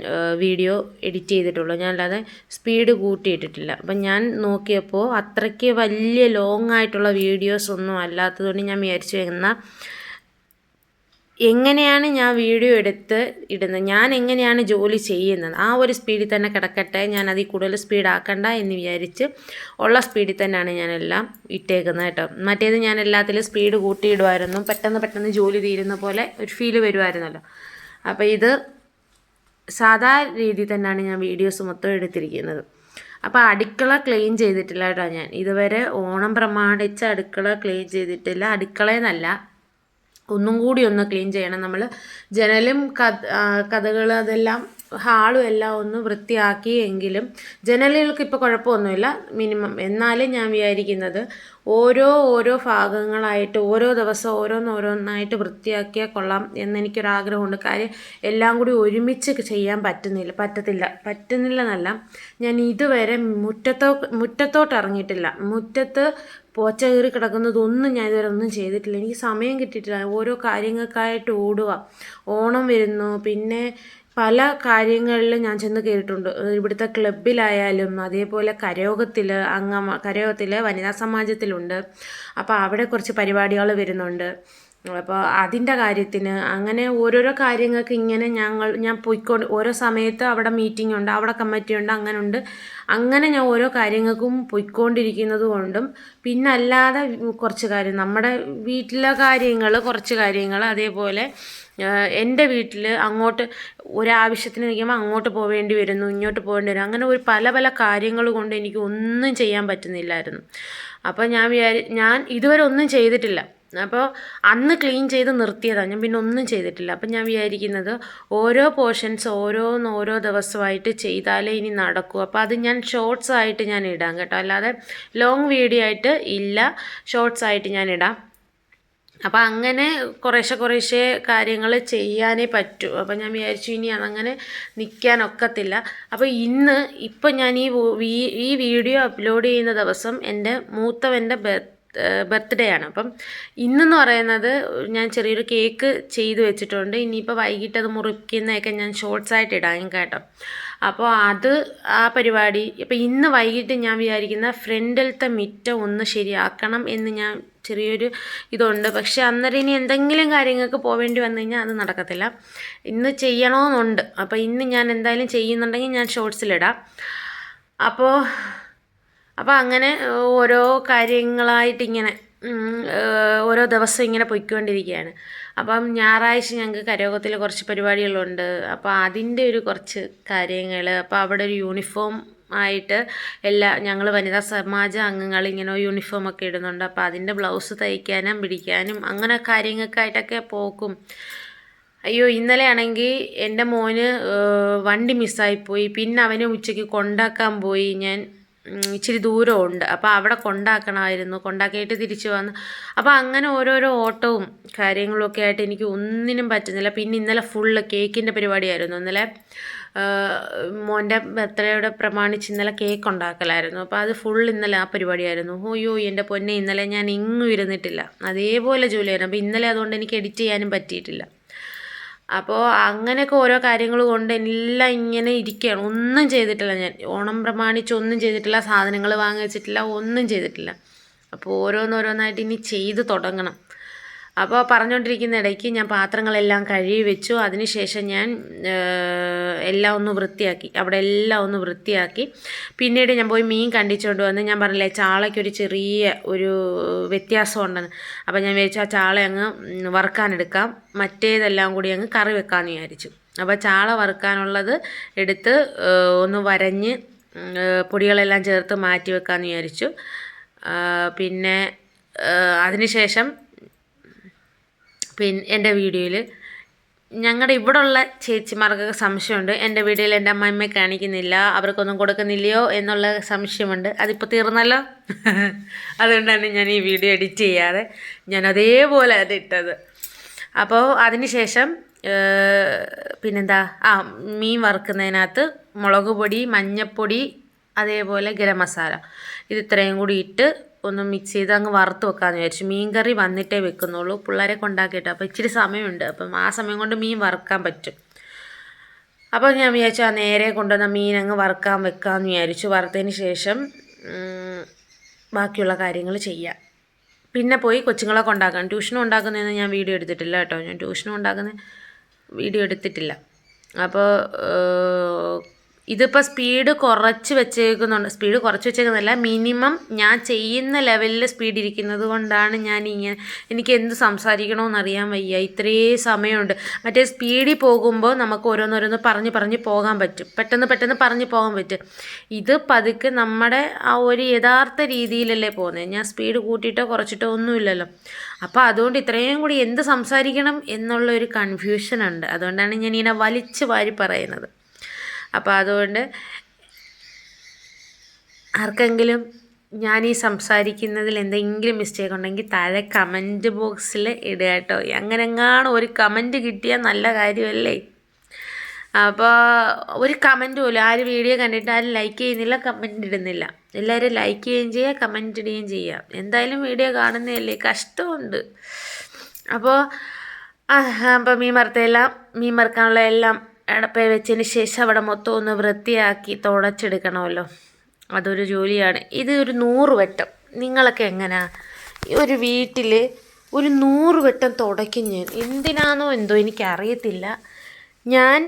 വീഡിയോ എഡിറ്റ് ചെയ്തിട്ടുള്ളൂ. ഞാനല്ലാതെ സ്പീഡ് കൂട്ടിയിട്ടിട്ടില്ല. അപ്പം ഞാൻ നോക്കിയപ്പോൾ അത്രയ്ക്ക് വലിയ ലോങ് ആയിട്ടുള്ള വീഡിയോസ് ഒന്നും അല്ലാത്തതുകൊണ്ട് ഞാൻ വിചാരിച്ചു എന്നാൽ എങ്ങനെയാണ് ഞാൻ വീഡിയോ എടുത്ത് ഇടുന്നത്, ഞാൻ എങ്ങനെയാണ് ജോലി ചെയ്യുന്നത് ആ ഒരു സ്പീഡിൽ തന്നെ കിടക്കട്ടെ, ഞാൻ അതിൽ കൂടുതൽ സ്പീഡാക്കണ്ട എന്ന് വിചാരിച്ച് ഉള്ള സ്പീഡിൽ തന്നെയാണ് ഞാനെല്ലാം ഇട്ടേക്കുന്നത് കേട്ടോ. മറ്റേത് ഞാൻ എല്ലാത്തിലും സ്പീഡ് കൂട്ടിയിടുമായിരുന്നു, പെട്ടെന്ന് ജോലി തീരുന്ന പോലെ ഒരു ഫീല് വരുമായിരുന്നല്ലോ. അപ്പോൾ ഇത് സാധാ രീതിയിൽ തന്നെയാണ് ഞാൻ വീഡിയോസ് മൊത്തം എടുത്തിരിക്കുന്നത്. അപ്പോൾ അടുക്കള ക്ലീൻ ചെയ്തിട്ടില്ല കേട്ടോ. ഞാൻ ഇതുവരെ ഓണം പ്രമാണിച്ച് അടുക്കള ക്ലീൻ ചെയ്തിട്ടില്ല. അടുക്കളയെന്നല്ല, ഒന്നും കൂടി ഒന്ന് ക്ലീൻ ചെയ്യണം. നമ്മൾ ജനലും കഥകൾ അതെല്ലാം ഹാളും എല്ലാം ഒന്ന് വൃത്തിയാക്കി എങ്കിലും ജനലുകൾക്ക് ഇപ്പോൾ കുഴപ്പമൊന്നുമില്ല മിനിമം. എന്നാലും ഞാൻ വിചാരിക്കുന്നത് ഓരോ ഭാഗങ്ങളായിട്ട് ഓരോ ദിവസം ഓരോന്നായിട്ട് വൃത്തിയാക്കിയാൽ കൊള്ളാം എന്നെനിക്കൊരാഗ്രഹമുണ്ട്. കാര്യം എല്ലാം കൂടി ഒരുമിച്ച് ചെയ്യാൻ പറ്റുന്നില്ല എന്നല്ല, ഞാൻ ഇതുവരെ മുറ്റത്തോട്ട് ഇറങ്ങിയിട്ടില്ല. മുറ്റത്ത് പോച്ച കയറി കിടക്കുന്നതൊന്നും ഞാൻ ഇതുവരെ ഒന്നും ചെയ്തിട്ടില്ല. എനിക്ക് സമയം കിട്ടിയിട്ടില്ല. ഓരോ കാര്യങ്ങൾക്കായിട്ട് ഓടുക. ഓണം വരുന്നു, പിന്നെ പല കാര്യങ്ങളിൽ ഞാൻ ചെന്ന് കയറിയിട്ടുണ്ട്. ഇവിടുത്തെ ക്ലബിലായാലും അതേപോലെ കരയോഗത്തിൽ വനിതാ സമാജത്തിലുണ്ട്. അപ്പോൾ അവിടെ കുറച്ച് പരിപാടികൾ വരുന്നുണ്ട്. അപ്പോൾ അതിൻ്റെ കാര്യത്തിന് അങ്ങനെ ഓരോരോ കാര്യങ്ങൾക്ക് ഇങ്ങനെ ഞാൻ പോയിക്കൊണ്ട് ഓരോ സമയത്ത് അവിടെ മീറ്റിംഗ് ഉണ്ട്, അവിടെ കമ്മിറ്റി ഉണ്ട്, അങ്ങനെ ഞാൻ ഓരോ കാര്യങ്ങൾക്കും പോയിക്കൊണ്ടിരിക്കുന്നത് കൊണ്ടും പിന്നെ അല്ലാതെ കുറച്ച് കാര്യം നമ്മുടെ വീട്ടിലെ കുറച്ച് കാര്യങ്ങൾ അതേപോലെ എൻ്റെ വീട്ടിൽ അങ്ങോട്ട് ഒരാവശ്യത്തിന് നിൽക്കുമ്പോൾ അങ്ങോട്ട് പോവേണ്ടി വരുന്നു, ഇങ്ങോട്ട് പോകേണ്ടി വരും. അങ്ങനെ പല കാര്യങ്ങൾ കൊണ്ട് എനിക്ക് ഒന്നും ചെയ്യാൻ പറ്റുന്നില്ലായിരുന്നു. അപ്പോൾ ഞാൻ ഇതുവരെ ഒന്നും ചെയ്തിട്ടില്ല. അപ്പോൾ അന്ന് ക്ലീൻ ചെയ്ത് നിർത്തിയതാണ്, ഞാൻ പിന്നെ ഒന്നും ചെയ്തിട്ടില്ല. അപ്പം ഞാൻ വിചാരിക്കുന്നത് ഓരോ പോർഷൻസ് ഓരോ ദിവസമായിട്ട് ചെയ്താലേ ഇനി നടക്കൂ. അപ്പോൾ അത് ഞാൻ ഷോർട്സ് ആയിട്ട് ഞാൻ ഇടാം കേട്ടോ, അല്ലാതെ ലോങ് വീഡിയോ ആയിട്ട് ഇല്ല, ഷോർട്സ് ആയിട്ട് ഞാൻ ഇടാം. അപ്പോൾ അങ്ങനെ കുറേശ്ശെ കാര്യങ്ങൾ ചെയ്യാനേ പറ്റൂ. അപ്പോൾ ഞാൻ വിചാരിച്ചു ഇനി അതങ്ങനെ നിൽക്കാനൊക്കത്തില്ല. അപ്പോൾ ഇപ്പം ഞാൻ ഈ വീഡിയോ അപ്ലോഡ് ചെയ്യുന്ന ദിവസം എൻ്റെ മൂത്തവൻ്റെ ബർത്ത്ഡേ ആണ്. അപ്പം ഇന്നെന്ന് പറയുന്നത് ഞാൻ ചെറിയൊരു കേക്ക് ചെയ്ത് വെച്ചിട്ടുണ്ട്. ഇനിയിപ്പോൾ വൈകിട്ട് അത് മുറിക്കുന്നതൊക്കെ ഞാൻ ഷോർട്സ് ആയിട്ട് ഇടാം കേട്ടോ. അപ്പോൾ ആ പരിപാടി ഇപ്പോൾ ഇന്ന് വൈകിട്ട് ഞാൻ വിചാരിക്കുന്ന ഫ്രണ്ടിലത്തെ മിറ്റം ഒന്ന് ശരിയാക്കണം എന്ന് ഞാൻ ചെറിയൊരു ഇതുണ്ട്. പക്ഷെ അന്നേരം ഇനി എന്തെങ്കിലും കാര്യങ്ങൾക്ക് പോവേണ്ടി വന്നു കഴിഞ്ഞാൽ അത് നടക്കത്തില്ല. ഇന്ന് ചെയ്യണമെന്നുണ്ട്. അപ്പോൾ ഇന്ന് ഞാൻ എന്തായാലും ചെയ്യുന്നുണ്ടെങ്കിൽ ഞാൻ ഷോർട്സിലിടാം. അപ്പോൾ അങ്ങനെ ഓരോ കാര്യങ്ങളായിട്ടിങ്ങനെ ഓരോ ദിവസം ഇങ്ങനെ പൊയ്ക്കൊണ്ടിരിക്കുകയാണ്. അപ്പം ഞായറാഴ്ച ഞങ്ങൾക്ക് കരയോഗത്തിൽ കുറച്ച് പരിപാടികളുണ്ട്. അപ്പോൾ അതിൻ്റെ കുറച്ച് കാര്യങ്ങൾ, അപ്പോൾ അവിടെ ഒരു യൂണിഫോം ആയിട്ട് ഞങ്ങൾ വനിതാ സമാജ അംഗങ്ങൾ ഇങ്ങനെ യൂണിഫോമൊക്കെ ഇടുന്നുണ്ട്. അപ്പോൾ അതിൻ്റെ ബ്ലൗസ് തയ്ക്കാനും പിടിക്കാനും അങ്ങനെ കാര്യങ്ങൾക്കായിട്ടൊക്കെ പോക്കും. അയ്യോ, ഇന്നലെ ആണെങ്കിൽ എൻ്റെ മോന് വണ്ടി മിസ്സായിപ്പോയി. പിന്നെ അവനെ ഉച്ചയ്ക്ക് കൊണ്ടാക്കാൻ പോയി ഞാൻ. ഇച്ചിരി ദൂരമുണ്ട്, അപ്പോൾ അവിടെ കൊണ്ടാക്കിയിട്ട് തിരിച്ചു വന്നു. അപ്പോൾ അങ്ങനെ ഓരോരോ ഓട്ടവും കാര്യങ്ങളൊക്കെ ആയിട്ട് എനിക്ക് ഒന്നിനും പറ്റുന്നില്ല. പിന്നെ ഇന്നലെ ഫുള്ള് കേക്കിൻ്റെ പരിപാടിയായിരുന്നു. ഇന്നലെ മോൻ്റെ ബർത്ത്ഡേയോടെ പ്രമാണിച്ച് ഇന്നലെ കേക്ക് ഉണ്ടാക്കലായിരുന്നു. അപ്പോൾ അത് ഇന്നലെ ആ പരിപാടിയായിരുന്നു. അയ്യോ എൻ്റെ പൊന്നെ, ഇന്നലെ ഞാൻ ഇങ്ങും ഇരുന്നിട്ടില്ല, അതേപോലെ ജോലിയായിരുന്നു. അപ്പോൾ ഇന്നലെ അതുകൊണ്ട് എനിക്ക് എഡിറ്റ് ചെയ്യാനും പറ്റിയിട്ടില്ല. അപ്പോൾ അങ്ങനെയൊക്കെ ഓരോ കാര്യങ്ങൾ കൊണ്ട് എല്ലാം ഇങ്ങനെ ഇരിക്കുകയാണ്. ഒന്നും ചെയ്തിട്ടില്ല ഞാൻ. ഓണം പ്രമാണിച്ച് ഒന്നും ചെയ്തിട്ടില്ല, സാധനങ്ങൾ വാങ്ങി വെച്ചിട്ടില്ല, ഒന്നും ചെയ്തിട്ടില്ല. അപ്പോൾ ഓരോന്നായിട്ട് ഇനി ചെയ്ത് തുടങ്ങണം. അപ്പോൾ പറഞ്ഞുകൊണ്ടിരിക്കുന്ന ഇടയ്ക്ക് ഞാൻ പാത്രങ്ങളെല്ലാം കഴുകി വെച്ചു. അതിനുശേഷം ഞാൻ എല്ലാം ഒന്ന് വൃത്തിയാക്കി, അവിടെ എല്ലാം ഒന്ന് വൃത്തിയാക്കി. പിന്നീട് ഞാൻ പോയി മീൻ കണ്ടിച്ചുകൊണ്ട് വന്ന്. ഞാൻ പറഞ്ഞില്ലേ ചാളയ്ക്കൊരു ചെറിയ വ്യത്യാസം ഉണ്ടെന്ന്. അപ്പോൾ ഞാൻ വിചാരിച്ചു ആ ചാള അങ്ങ് വറുക്കാനെടുക്കാം, മറ്റേതെല്ലാം കൂടി അങ്ങ് കറി വെക്കാമെന്ന് വിചാരിച്ചു. അപ്പോൾ ചാള വറുക്കാനുള്ളത് എടുത്ത് ഒന്ന് വരഞ്ഞ് പൊടികളെല്ലാം ചേർത്ത് മാറ്റി വെക്കാമെന്ന് വിചാരിച്ചു. പിന്നെ അതിനുശേഷം എൻ്റെ വീഡിയോയിൽ ഞങ്ങളുടെ ഇവിടെയുള്ള ചേച്ചിമാർക്കൊക്കെ സംശയമുണ്ട്, എൻ്റെ വീഡിയോയിൽ എൻ്റെ അമ്മായിമ്മയെ കാണിക്കുന്നില്ല, അവർക്കൊന്നും കൊടുക്കുന്നില്ലയോ എന്നുള്ള സംശയമുണ്ട്. അതിപ്പോൾ തീർന്നല്ലോ. അതുകൊണ്ടാണ് ഞാൻ ഈ വീഡിയോ എഡിറ്റ് ചെയ്യാതെ ഞാൻ അതേപോലെ അതിട്ടത്. അപ്പോൾ അതിന് ശേഷം പിന്നെന്താ, മീൻ വറുക്കുന്നതിനകത്ത് മുളക് പൊടി, മഞ്ഞൾപ്പൊടി, അതേപോലെ ഗരം മസാല, ഇത് ഇത്രയും കൂടി ഇട്ട് ഒന്ന് മിക്സ് ചെയ്ത് അങ്ങ് വറുത്ത് വെക്കാമെന്ന് വിചാരിച്ചു. മീൻ കറി വന്നിട്ടേ വെക്കുന്നുള്ളൂ, പിള്ളേരെ കൊണ്ടാക്കിയിട്ട്. അപ്പോൾ ഇച്ചിരി സമയമുണ്ട്, അപ്പം ആ സമയം കൊണ്ട് മീൻ വറുക്കാൻ പറ്റും. അപ്പോൾ ഞാൻ വിചാരിച്ചു നേരെ കൊണ്ടുവന്ന മീൻ അങ്ങ് വറുക്കാൻ വെക്കാമെന്ന് വിചാരിച്ചു. വറുത്തതിന് ശേഷം ബാക്കിയുള്ള കാര്യങ്ങൾ ചെയ്യാം. പിന്നെ പോയി കൊച്ചുങ്ങളെ കൊണ്ടാക്കാൻ. ട്യൂഷനും ഉണ്ടാക്കുന്നതെന്ന് ഞാൻ വീഡിയോ എടുത്തിട്ടില്ല കേട്ടോ. ഞാൻ ട്യൂഷനും ഉണ്ടാക്കുന്ന വീഡിയോ എടുത്തിട്ടില്ല. അപ്പോൾ ഇതിപ്പോൾ സ്പീഡ് കുറച്ച് വെച്ചേക്കുന്നുണ്ട്. സ്പീഡ് കുറച്ച് വെച്ചേക്കുന്നില്ല, മിനിമം ഞാൻ ചെയ്യുന്ന ലെവലിൽ സ്പീഡ് ഇരിക്കുന്നത് കൊണ്ടാണ് ഞാൻ ഇങ്ങനെ, എനിക്ക് എന്ത് സംസാരിക്കണമെന്നറിയാൻ വയ്യ. ഇത്രയും സമയമുണ്ട്. മറ്റേ സ്പീഡിൽ പോകുമ്പോൾ നമുക്ക് ഓരോന്നോരോന്ന് പറഞ്ഞ് പോകാൻ പറ്റും, പെട്ടെന്ന് പറഞ്ഞ് പോകാൻ പറ്റും. ഇത് പതുക്കെ നമ്മുടെ ആ ഒരു യഥാർത്ഥ രീതിയിലല്ലേ പോകുന്നത്. ഞാൻ സ്പീഡ് കൂട്ടിയിട്ടോ കുറച്ചിട്ടോ ഒന്നുമില്ലല്ലോ. അപ്പോൾ അതുകൊണ്ട് ഇത്രയും കൂടി എന്ത് സംസാരിക്കണം എന്നുള്ളൊരു കൺഫ്യൂഷനുണ്ട്. അതുകൊണ്ടാണ് ഞാൻ ഇങ്ങനെ വലിച്ച് വാരി പറയുന്നത്. അപ്പോൾ അതുകൊണ്ട് ആർക്കെങ്കിലും ഞാൻ ഈ സംസാരിക്കുന്നതിൽ എന്തെങ്കിലും മിസ്റ്റേക്ക് ഉണ്ടെങ്കിൽ താഴെ കമൻറ്റ് ബോക്സിൽ ഇടുക കേട്ടോ. അങ്ങനെങ്ങാനും ഒരു കമൻറ്റ് കിട്ടിയാൽ നല്ല കാര്യമല്ലേ. അപ്പോൾ ഒരു കമൻറ്റ് പോലും ആരും വീഡിയോ കണ്ടിട്ട് ആരും ലൈക്ക് ചെയ്യുന്നില്ല, കമൻറ്റ് ഇടുന്നില്ല. എല്ലാവരും ലൈക്ക് ചെയ്യുകയും ചെയ്യുക, കമൻറ്റ് ഇടുകയും ചെയ്യുക. എന്തായാലും വീഡിയോ കാണുന്നതല്ലേ, കഷ്ടമുണ്ട്. അപ്പോൾ മീൻ വറുക്കാനുള്ള എല്ലാം അടപ്പേ വെച്ചതിന് ശേഷം അവിടെ മൊത്തം ഒന്ന് വൃത്തിയാക്കി തുടച്ചെടുക്കണമല്ലോ. അതൊരു ജോലിയാണ്. ഇത് ഒരു 100 വട്ടം. നിങ്ങളൊക്കെ എങ്ങനെയാ ഒരു വീട്ടിൽ ഒരു 100 വട്ടം തുടയ്ക്കും ഞാൻ? എന്തിനാണോ എന്തോ എനിക്കറിയത്തില്ല. ഞാൻ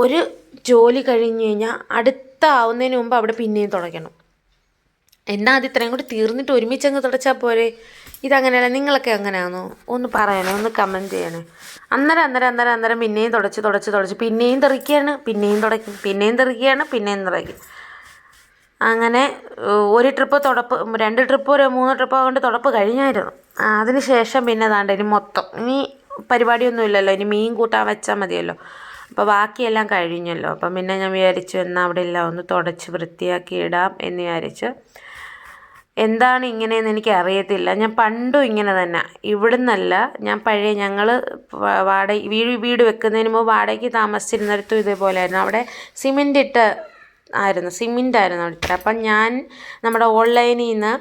ഒരു ജോലി കഴിഞ്ഞ് കഴിഞ്ഞാൽ അടുത്ത ആവുന്നതിന് മുമ്പ് അവിടെ പിന്നെയും തുടയ്ക്കണം. എന്നാ അത് ഇത്രയും കൂടി തീർന്നിട്ട് ഒരുമിച്ചങ്ങ് തുടച്ചാൽ പോരെ? ഇതങ്ങനെയല്ല. നിങ്ങളൊക്കെ എങ്ങനെയാണോ ഒന്ന് പറയണേ, ഒന്ന് കമൻറ്റ് ചെയ്യണേ. അന്നേരം പിന്നെയും തുടച്ച് പിന്നെയും തെറിക്കുകയാണ്, പിന്നെയും തുടയ്ക്കും, പിന്നെയും തെറിക്കുകയാണ്, പിന്നെയും തുടയ്ക്കും. അങ്ങനെ ഒരു ട്രിപ്പ് തുടപ്പ്, 2 ട്രിപ്പോ 3 ട്രിപ്പോ കൊണ്ട് തുടപ്പ് കഴിഞ്ഞായിരുന്നു. അതിന് ശേഷം പിന്നെ ഇനി മൊത്തം, ഇനി പരിപാടിയൊന്നുമില്ലല്ലോ, ഇനി മീൻ കൂട്ടാൻ വെച്ചാൽ മതിയല്ലോ. അപ്പോൾ ബാക്കിയെല്ലാം കഴിഞ്ഞല്ലോ. അപ്പം പിന്നെ ഞാൻ വിചാരിച്ചു എന്നാൽ അവിടെ എല്ലാം ഒന്ന് തുടച്ച് വൃത്തിയാക്കി ഇടാം എന്ന് വിചാരിച്ചു. എന്താണ് ഇങ്ങനെയെന്ന് എനിക്ക് അറിയത്തില്ല. ഞാൻ പണ്ടും ഇങ്ങനെ തന്നെ, ഇവിടുന്നല്ല, ഞാൻ പഴയ ഞങ്ങൾ വീട് വെക്കുന്നതിന് മുമ്പ് വാടകയ്ക്ക് താമസിച്ചിരുന്നിടത്തും ഇതേപോലെ ആയിരുന്നു. അവിടെ സിമെൻ്റ് ആയിരുന്നു അവിടെ. അപ്പം ഞാൻ നമ്മുടെ ഓൺലൈനിൽ നിന്ന്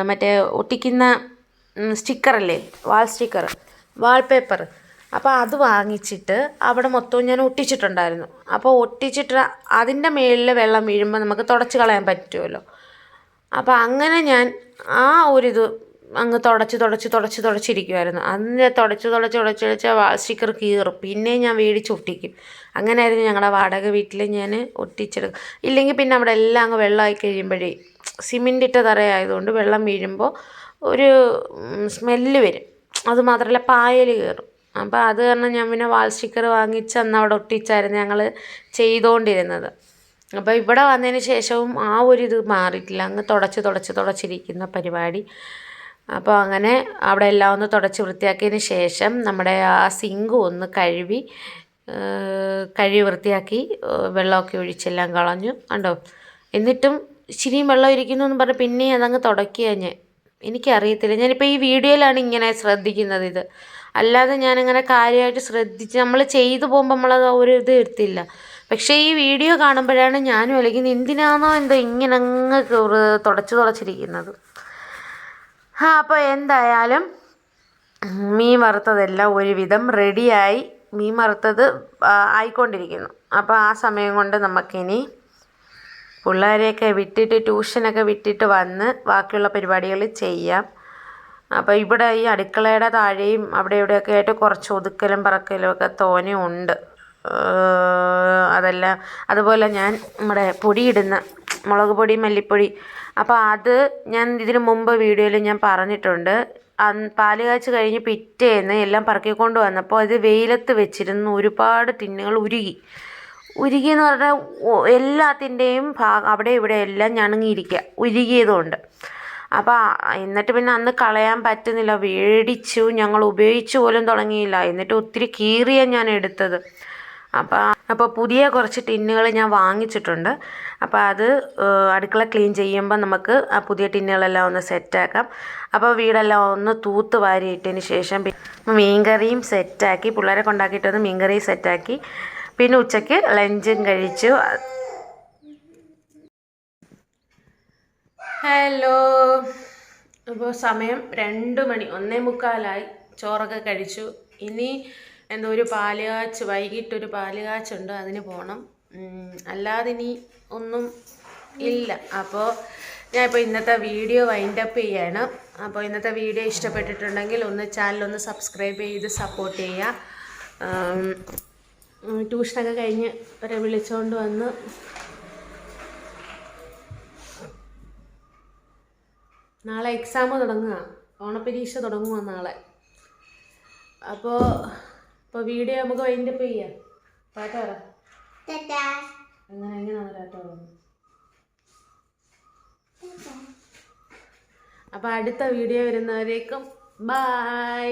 മറ്റേ ഒട്ടിക്കുന്ന സ്റ്റിക്കറല്ലേ, വാൾപേപ്പർ, അപ്പോൾ അത് വാങ്ങിച്ചിട്ട് അവിടെ മൊത്തവും ഞാൻ ഒട്ടിച്ചിട്ടുണ്ടായിരുന്നു. അപ്പോൾ ഒട്ടിച്ചിട്ട് അതിൻ്റെ മുകളിൽ വെള്ളം വീഴുമ്പോൾ നമുക്ക് തുടച്ച് കളയാൻ പറ്റുമല്ലോ. അപ്പോൾ അങ്ങനെ ഞാൻ ആ ഒരിത് അങ്ങ് തുടച്ചിരിക്കുമായിരുന്നു. അന്ന് തുടച്ച് വാൾ സ്റ്റിക്കർ കീറും, പിന്നെ ഞാൻ മേടിച്ച് ഒട്ടിക്കും. അങ്ങനെയായിരുന്നു ഞങ്ങളുടെ വാടക വീട്ടിൽ ഞാൻ ഒട്ടിച്ചെടുക്കും. ഇല്ലെങ്കിൽ പിന്നെ അവിടെ എല്ലാം അങ്ങ് വെള്ളമായി കഴിയുമ്പോഴേ, സിമെൻ്റ് ഇട്ട തറയായതുകൊണ്ട് വെള്ളം വീഴുമ്പോൾ ഒരു സ്മെല്ല് വരും. അതുമാത്രമല്ല പായൽ കയറും. അപ്പോൾ അത് കാരണം ഞാൻ പിന്നെ വാൾ സ്റ്റിക്കർ വാങ്ങിച്ച് അന്ന് അവിടെ ഒട്ടിച്ചായിരുന്നു ഞങ്ങൾ ചെയ്തുകൊണ്ടിരുന്നത്. അപ്പോൾ ഇവിടെ വന്നതിന് ശേഷവും ആ ഒരു ഇത് മാറിയിട്ടില്ല, അങ്ങ് തുടച്ചിരിക്കുന്ന പരിപാടി. അപ്പോൾ അങ്ങനെ അവിടെ എല്ലാം ഒന്ന് തുടച്ച് വൃത്തിയാക്കിയതിന് ശേഷം നമ്മുടെ ആ സിങ്ക് ഒന്ന് കഴുകി വൃത്തിയാക്കി വെള്ളമൊക്കെ ഒഴിച്ചെല്ലാം കളഞ്ഞു കണ്ടോ. എന്നിട്ടും ഇച്ചിരിയും വെള്ളം ഇരിക്കുന്നു എന്ന് പറഞ്ഞ് പിന്നെയും അതങ്ങ് തുടയ്ക്കുക ഞാൻ. എനിക്കറിയത്തില്ല, ഞാനിപ്പോൾ ഈ വീഡിയോയിലാണ് ഇങ്ങനെ ശ്രദ്ധിക്കുന്നത്. ഇത് അല്ലാതെ ഞാനിങ്ങനെ കാര്യമായിട്ട് ശ്രദ്ധിച്ച് നമ്മൾ ചെയ്തു പോകുമ്പോൾ നമ്മളത് ഒരു ഇത് എടുത്തില്ല. പക്ഷേ ഈ വീഡിയോ കാണുമ്പോഴാണ് ഞാനും അല്ലെങ്കിൽ എന്തിനാണോ എന്തോ ഇങ്ങനെ അങ്ങ് തുടച്ചിരിക്കുന്നത്. അപ്പോൾ എന്തായാലും മീൻ വറുത്തതെല്ലാം ഒരുവിധം റെഡിയായി. മീൻ വറുത്തത് ആയിക്കൊണ്ടിരിക്കുന്നു. അപ്പോൾ ആ സമയം കൊണ്ട് നമുക്കിനി പിള്ളേരെയൊക്കെ വിട്ടിട്ട്, ട്യൂഷനൊക്കെ വിട്ടിട്ട് വന്ന് ബാക്കിയുള്ള പരിപാടികൾ ചെയ്യാം. അപ്പോൾ ഇവിടെ ഈ അടുക്കളയുടെ താഴെയും അവിടെ ഇവിടെയൊക്കെ ആയിട്ട് കുറച്ച് ഒതുക്കലും പറക്കലും ഒക്കെ തോനെ ഉണ്ട്. അതെല്ലാം അതുപോലെ ഞാൻ നമ്മുടെ പൊടിയിടുന്ന മുളക് പൊടി, മല്ലിപ്പൊടി, അപ്പോൾ അത് ഞാൻ ഇതിന് മുമ്പ് വീഡിയോയിൽ ഞാൻ പറഞ്ഞിട്ടുണ്ട്. പാല് കാച്ച് കഴിഞ്ഞ് പിറ്റേന്ന് എല്ലാം പറക്കിക്കൊണ്ട് വന്നപ്പോൾ അത് വെയിലത്ത് വെച്ചിരുന്ന് ഒരുപാട് ടിന്നുകൾ ഉരുകിയെന്ന് പറഞ്ഞാൽ എല്ലാത്തിൻ്റെയും അവിടെ ഇവിടെ എല്ലാം ഞണങ്ങിയിരിക്കുക, ഉരുകിയതുകൊണ്ട്. അപ്പോൾ എന്നിട്ട് പിന്നെ അന്ന് കളയാൻ പറ്റുന്നില്ല, മേടിച്ചു, ഞങ്ങൾ ഉപയോഗിച്ച് പോലും തുടങ്ങിയില്ല. എന്നിട്ട് ഒത്തിരി കീറിയാണ് ഞാൻ എടുത്തത്. അപ്പോൾ പുതിയ കുറച്ച് ടിന്നുകൾ ഞാൻ വാങ്ങിച്ചിട്ടുണ്ട്. അപ്പോൾ അത് അടുക്കള ക്ലീൻ ചെയ്യുമ്പോൾ നമുക്ക് ആ പുതിയ ടിന്നുകളെല്ലാം ഒന്ന് സെറ്റാക്കാം. അപ്പോൾ വീടെല്ലാം ഒന്ന് തൂത്ത് വാരിയിട്ടതിന് ശേഷം മീൻകറിയും സെറ്റാക്കി, പിള്ളേരെ കൊണ്ടാക്കിയിട്ട് വന്ന് മീൻകറിയും സെറ്റാക്കി. പിന്നെ ഉച്ചയ്ക്ക് ലഞ്ചും കഴിച്ചു. ഹലോ, അപ്പോൾ സമയം 2 മണി, 1:45. ചോറൊക്കെ കഴിച്ചു. ഇനി എന്തോ ഒരു പാലുകാച്ച്, വൈകിട്ടൊരു പാലുകാച്ചുണ്ട്, അതിന് പോകണം. അല്ലാതെ ഇനി ഒന്നും ഇല്ല. അപ്പോൾ ഞാനിപ്പോൾ ഇന്നത്തെ വീഡിയോ വൈൻഡപ്പ് ചെയ്യാണ്. അപ്പോൾ ഇന്നത്തെ വീഡിയോ ഇഷ്ടപ്പെട്ടിട്ടുണ്ടെങ്കിൽ ചാനലൊന്ന് സബ്സ്ക്രൈബ് ചെയ്ത് സപ്പോർട്ട് ചെയ്യുക. ട്യൂഷനൊക്കെ കഴിഞ്ഞ് അവരെ വിളിച്ചുകൊണ്ട് വന്ന് നാളെ എക്സാം തുടങ്ങുക, ഓണപ്പരീക്ഷ തുടങ്ങുക നാളെ. അപ്പോൾ വീഡിയോ നമുക്ക് വൈൻഡപ്പ് ചെയ്യാം. പാട്ട് പറ. എങ്ങനെയാണ് ടാറ്റ പറയുന്നത്? അപ്പോൾ അടുത്ത വീഡിയോ വരുന്നവരേക്കും ബൈ.